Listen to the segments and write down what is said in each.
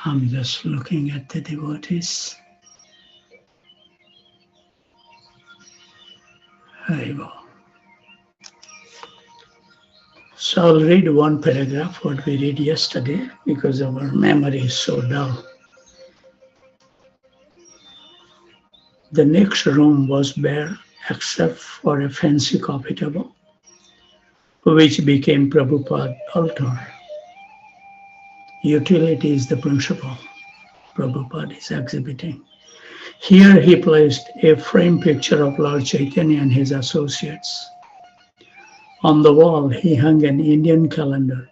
I'm just looking at the devotees. Haribo. So I'll read one paragraph, what we read yesterday, because our memory is so dull. The next room was bare except for a fancy coffee table, which became Prabhupada's altar. Utility is the principle Prabhupada is exhibiting. Here he placed a framed picture of Lord Chaitanya and his associates. On the wall he hung an Indian calendar,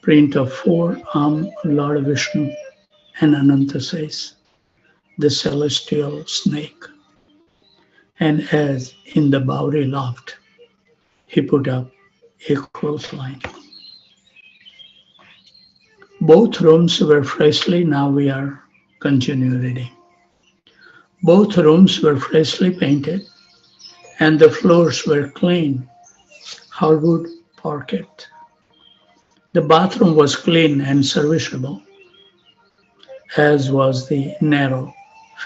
print of four-armed Lord Vishnu and Ananta says, the celestial snake. And as in the Bowery loft, he put up a clothesline. Both rooms were freshly, now we are continuing reading. Both rooms were freshly painted and the floors were clean, hardwood parquet. The bathroom was clean and serviceable, as was the narrow,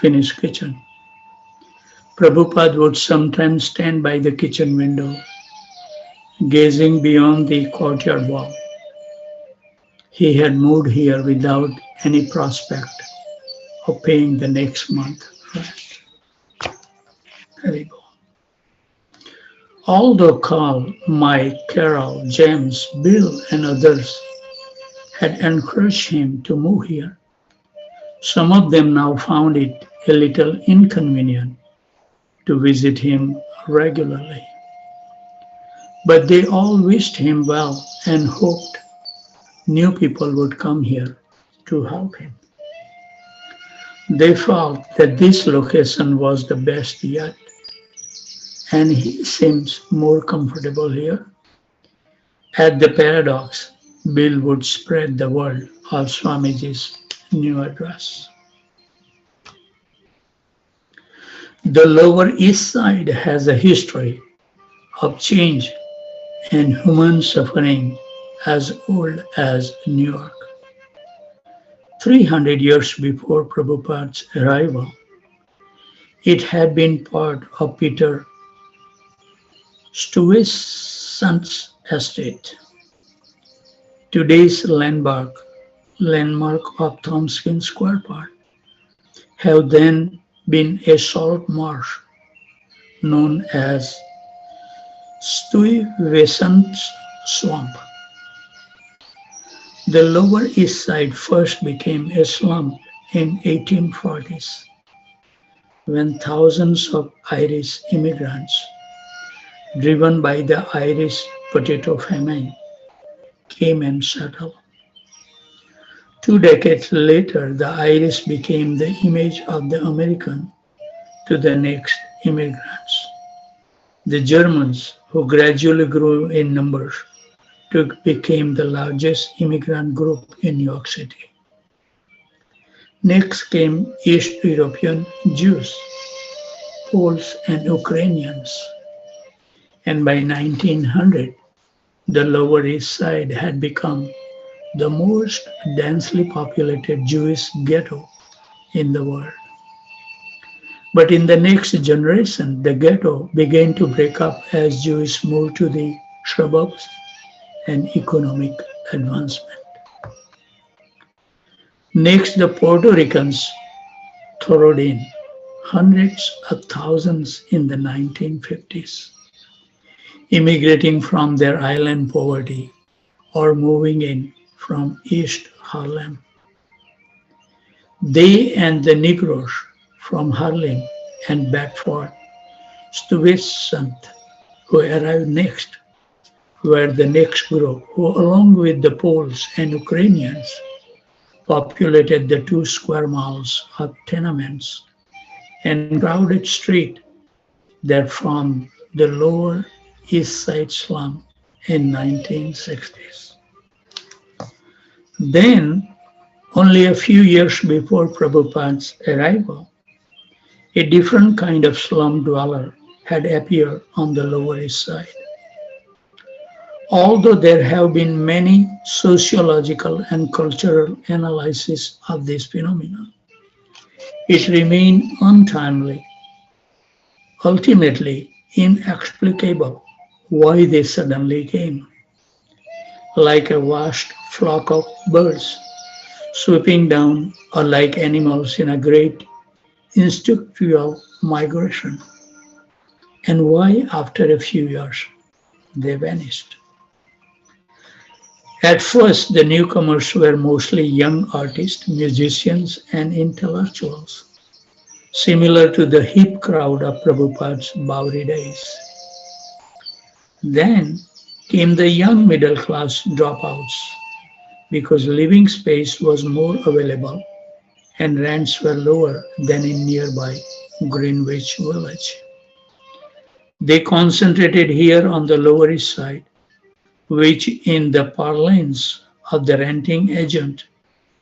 finished kitchen. Prabhupada would sometimes stand by the kitchen window, gazing beyond the courtyard wall. He had moved here without any prospect of paying the next month rent. Haribo. Although Carl, Mike, Carol, James, Bill, and others had encouraged him to move here, some of them now found it a little inconvenient to visit him regularly. But they all wished him well and hoped new people would come here to help him. They felt that this location was the best yet, and he seems more comfortable here. At the Paradox, Bill would spread the word of Swamiji's new address. The Lower East Side has a history of change and human suffering as old as New York. 300 years before Prabhupada's arrival, it had been part of Peter Stuyvesant's estate. Today's landmark of Tompkins Square Park have then been a salt marsh known as Stuyvesant's Swamp. The Lower East Side first became a slum in 1840s when thousands of Irish immigrants, driven by the Irish potato famine, came and settled. 2 decades later, the Irish became the image of the American to the next immigrants. The Germans, who gradually grew in numbers, became the largest immigrant group in New York City. Next came East European Jews, Poles, and Ukrainians. And by 1900, the Lower East Side had become the most densely populated Jewish ghetto in the world. But in the next generation, the ghetto began to break up as Jews moved to the suburbs and economic advancement. Next, the Puerto Ricans thronged in, hundreds of thousands in the 1950s, immigrating from their island poverty or moving in from East Harlem. They and the Negroes from Harlem and Bedford Stuyvesant, who arrived next, were the next group who, along with the Poles and Ukrainians, populated the 2 square miles of tenements and crowded street that formed the Lower East Side slum in 1960s. Then, only a few years before Prabhupada's arrival, a different kind of slum dweller had appeared on the Lower East Side. Although there have been many sociological and cultural analyses of this phenomenon, it remained untimely, ultimately inexplicable why they suddenly came, like a vast flock of birds swooping down, or like animals in a great instinctual migration, and why, after a few years, they vanished. At first, the newcomers were mostly young artists, musicians, and intellectuals, similar to the hip crowd of Prabhupada's Bauri days. Then came the young middle class dropouts because living space was more available and rents were lower than in nearby Greenwich Village. They concentrated here on the Lower East Side, which in the parlance of the renting agent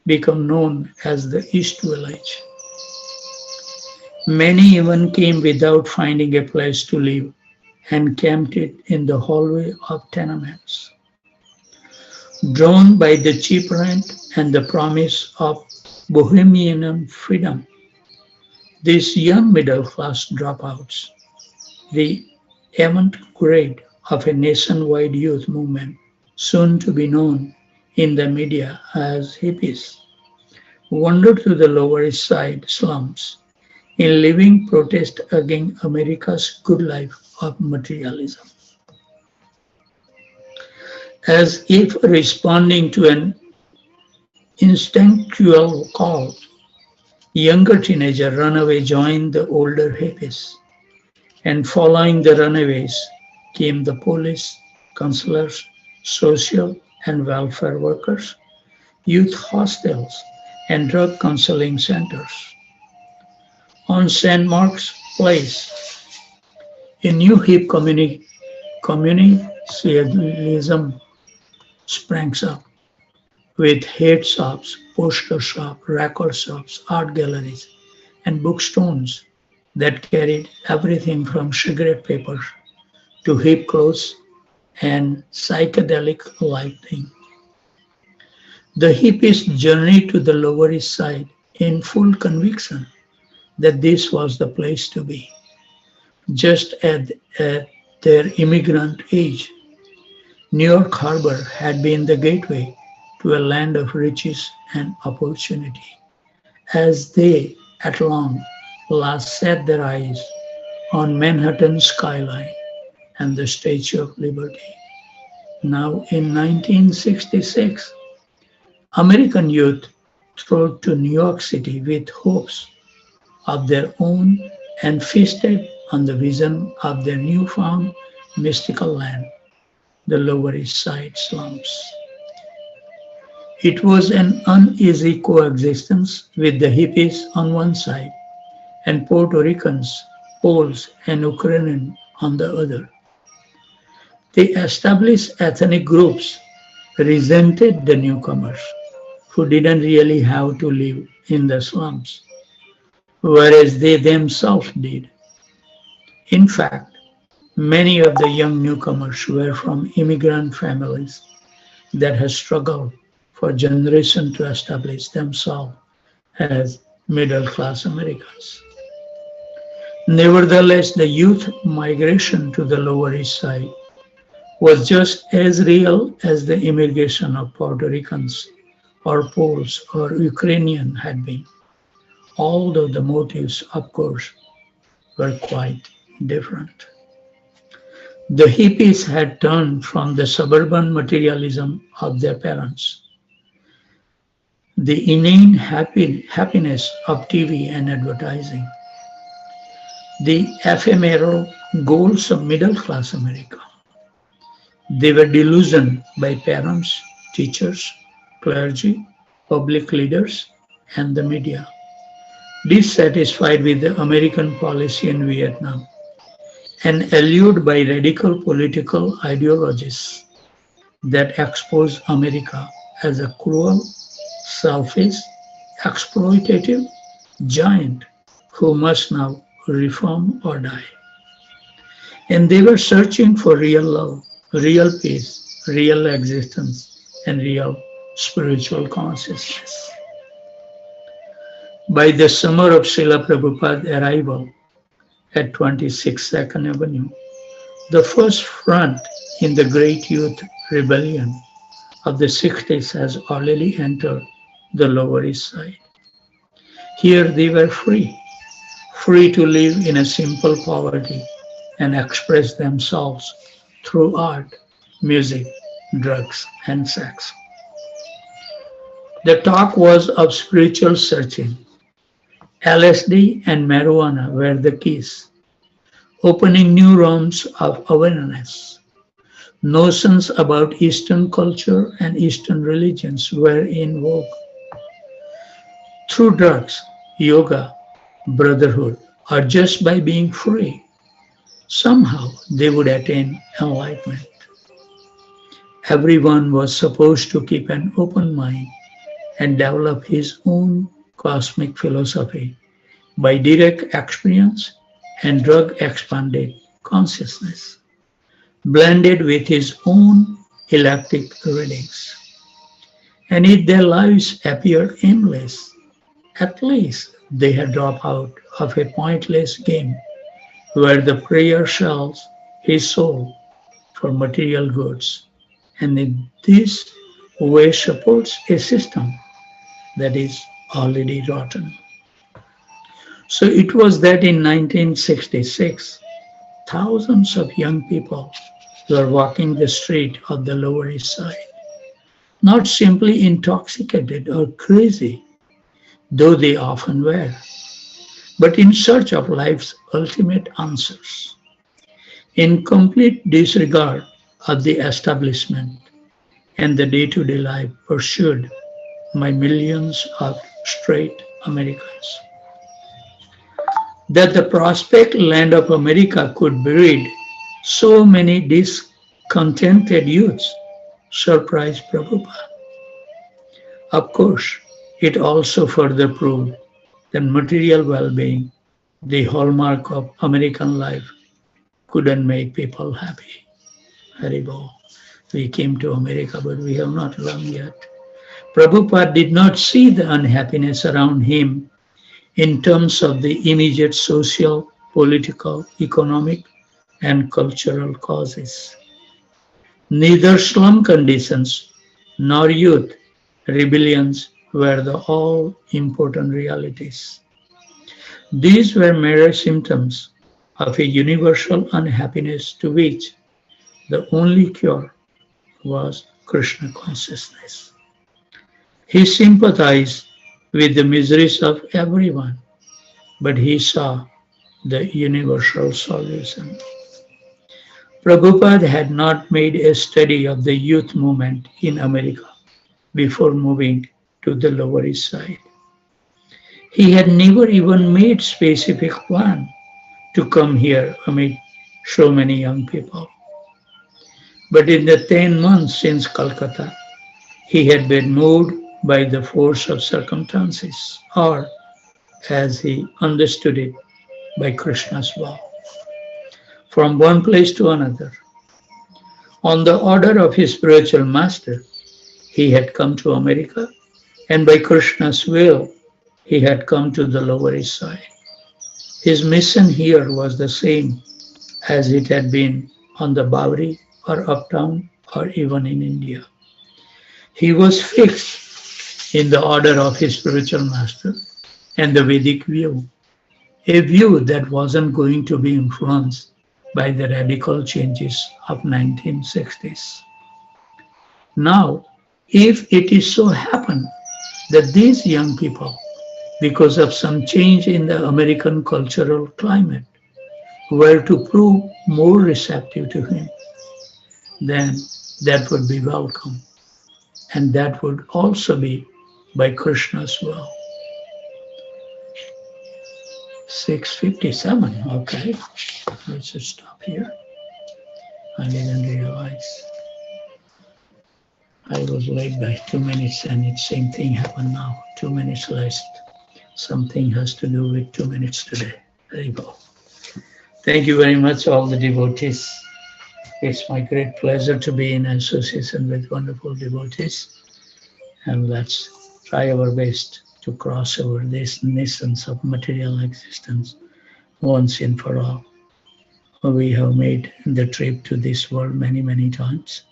became known as the East Village. Many even came without finding a place to live and camped it in the hallway of tenements. Drawn by the cheap rent and the promise of bohemian freedom, these young middle class dropouts, the avant-garde of a nationwide youth movement, soon to be known in the media as hippies, wandered to the Lower East Side slums in living protest against America's good life of materialism. As if responding to an instinctual call, younger teenager runaway joined the older hippies, and following the runaways came the police, counselors, social and welfare workers, youth hostels, and drug counseling centers. On St. Mark's Place, a new hip communalism sprang up with head shops, poster shops, record shops, art galleries, and bookstores that carried everything from cigarette papers to hip clothes and psychedelic lighting. The hippies journeyed to the Lower East Side in full conviction that this was the place to be. Just at their immigrant age, New York Harbor had been the gateway to a land of riches and opportunity. As they, at long last, set their eyes on Manhattan's skyline and the Statue of Liberty. Now, in 1966, American youth strode to New York City with hopes of their own and feasted on the vision of their newfound mystical land, the Lower East Side slums. It was an uneasy coexistence with the hippies on one side and Puerto Ricans, Poles, and Ukrainians on the other. The established ethnic groups resented the newcomers who didn't really have to live in the slums, whereas they themselves did. In fact, many of the young newcomers were from immigrant families that had struggled for generations to establish themselves as middle class Americans. Nevertheless, the youth migration to the Lower East Side was just as real as the immigration of Puerto Ricans or Poles or Ukrainians had been, although the motives, of course, were quite different. The hippies had turned from the suburban materialism of their parents, the inane happiness of TV and advertising, the ephemeral goals of middle class America. They were delusioned by parents, teachers, clergy, public leaders, and the media, dissatisfied with the American policy in Vietnam, and allured by radical political ideologies that expose America as a cruel, selfish, exploitative giant who must now reform or die. And they were searching for real love, real peace, real existence and real spiritual consciousness. By the summer of Srila Prabhupada's arrival at 26 Second Avenue, the first front in the great youth rebellion of the 60s has already entered the Lower East Side. Here they were free, free to live in a simple poverty and express themselves through art, music, drugs, and sex. The talk was of spiritual searching. LSD and marijuana were the keys, opening new realms of awareness. Notions about Eastern culture and Eastern religions were in vogue. Through drugs, yoga, brotherhood, or just by being free, somehow they would attain enlightenment. Everyone was supposed to keep an open mind and develop his own cosmic philosophy by direct experience and drug expanded consciousness, blended with his own electric readings. And if their lives appeared aimless, at least they had dropped out of a pointless game where the prayer sells his soul for material goods, and in this way supports a system that is already rotten. So it was that in 1966, thousands of young people were walking the street of the Lower East Side, not simply intoxicated or crazy, though they often were, but in search of life's ultimate answers, in complete disregard of the establishment and the day-to-day life pursued by millions of straight Americans. That the prospect land of America could breed so many discontented youths surprised Prabhupada. Of course, it also further proved that material well-being, the hallmark of American life, couldn't make people happy. Haribol. We came to America, but we have not learned yet. Prabhupada did not see the unhappiness around him in terms of the immediate social, political, economic, and cultural causes. Neither slum conditions nor youth rebellions were the all-important realities. These were mere symptoms of a universal unhappiness to which the only cure was Krishna consciousness. He sympathized with the miseries of everyone, but he saw the universal solution. Prabhupada had not made a study of the youth movement in America before moving to the Lower East Side. He had never even made specific plan to come here amid so many young people. But in the 10 months since Calcutta, he had been moved by the force of circumstances, or as he understood it, by Krishna's will, from one place to another. On the order of his spiritual master, he had come to America, and by Krishna's will, he had come to the Lower East Side. His mission here was the same as it had been on the Bowery or uptown or even in India. He was fixed in the order of his spiritual master and the Vedic view, a view that wasn't going to be influenced by the radical changes of 1960s. Now, if it is so happen that these young people, because of some change in the American cultural climate, were to prove more receptive to him, then that would be welcome. And that would also be by Krishna's will. 6:57, okay. Let's just stop here. I didn't realize. I was late by 2 minutes and the same thing happened now. 2 minutes less. Something has to do with 2 minutes today. There you go. Thank you very much, all the devotees. It's my great pleasure to be in association with wonderful devotees, and let's try our best to cross over this nuisance of material existence once and for all. We have made the trip to this world many, many times,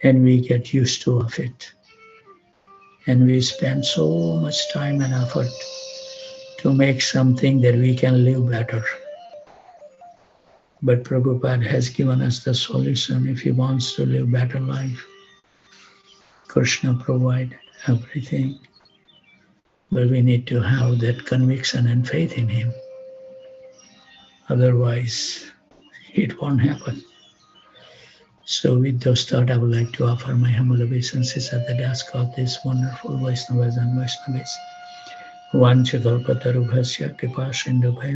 and we get used to of it. And we spend so much time and effort to make something that we can live better. But Prabhupada has given us the solution if he wants to live better life. Krishna provided everything, but we need to have that conviction and faith in him. Otherwise, it won't happen. So with those thoughts, I would like to offer my humble obeisances at the desk of these wonderful Vaishnavas and Vaishnavis. Vanchakalpatarubhasya kripa sindhubhaya